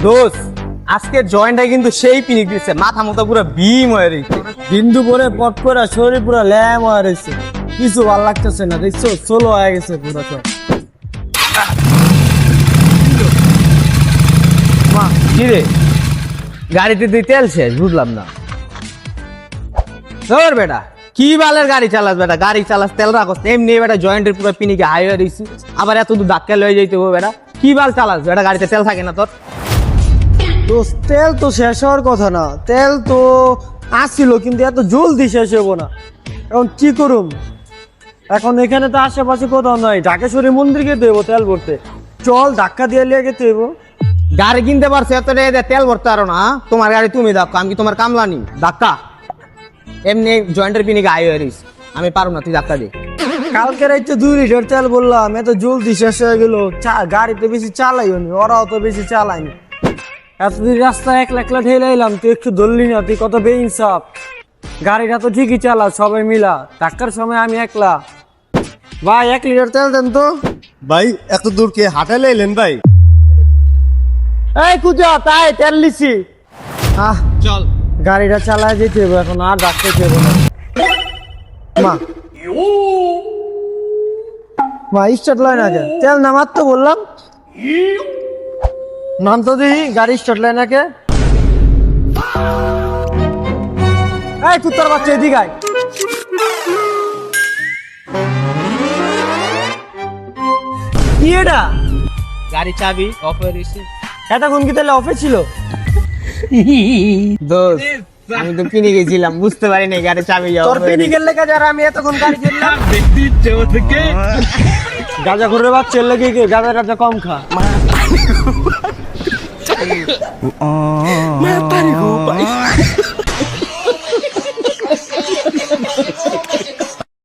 দোস্ত আজকে জয়েন্টটা কিন্তু সেই পিনিক দিচ্ছে, মাথা মতো পুরো বিম হয়ে রয়েছে। বিন্দু করে পট করে শরীর পুরো ল্যাম হয়ে রয়েছে, কিছু ভালো লাগতেছে না, দেখছো সোলো হয়ে গেছে পুরো সব। কি রে গাড়িতে তুই তেল শেষ, বুঝলাম না। ধর বেটা কি বালের গাড়ি চালাস বেটা, গাড়ি চালাস তেল রাখস এমনি বেটা, জয়েন্টের পুরো পিনিকে হাই হয়ে রয়েছি, আবার এত দূর ধাক্কা লয়ে যাইতে হবে বেটা। কি বাল চালাস বেটা, গাড়িতে তেল থাকে না তোর? তো তেল তো শেষ হওয়ার কথা না, তেল তো আসছিল কিন্তু এত জলদি শেষ হবো না। এখন কি করুম, এখন এখানে তো আশেপাশে কোথাও নাই, ঢাকেশ্বরী মন্দির গেতে হইব তেল ভরতে। চল ধাক্কা দিয়ে লিয়ে গেতে হইব। গাড়ি কিনতে পারছো এত টাকা দিয়ে তেল ভরতে পারো না? তোমার গাড়ি তুমি ধাক্কা, আমি কি তোমার কামলা নি ধাক্কা? এমনি জয়েন্টের পিনিকে হাই হয়ে রয়েছি, আমি পারবো না, তুই ধাক্কা দে। কালকে রাইতে 2 লিটার তেল বললাম, এত জলদি শেষ হয়ে গেল। গাড়িতে বেশি চালাইও নি, ওরাও তো বেশি চালায়নি। এতদিন রাস্তায় একলা একলা ঠেলে এলাম, তুই একটু ধরলি না, তুই কত বেইনসাফ। গাড়িটা তো ঠিকই চালা সবাই মিলা, ধাক্কার সময় আমি একলা। ভাই 1 লিটার তেল দেন তো। ভাই এত দূর কে হাঁটালে এলেন ভাই? এই কুজা তাই তেল লিছি। চল গাড়িটা চালায় যেতে হবে এখন, আর ডাকতে হবে না। মা স্টার্ট লাইন আগে তেল নামার তো বললাম, নাম তো দিই গাড়ি স্টার্ট লাইন আগে। এই কুত্তার বাচ্চা এদিকে আয়। কি এটা? গাড়ি চাবি অফ হয়ে রয়েছে। এতক্ষণ কি তাহলে অফে ছিল? দোস্ত আমি তো কিনে গেছিলাম, বুঝতে পারি নাই গাড়ি চাবি তোর পিনিকের লেগে যারা আমি এতক্ষণ গাড়ি চালাম। গাঁজা ঘুরে বাচ্চার লেগে গাঁজা টাজা কম খা। Mata nih gue, Pak.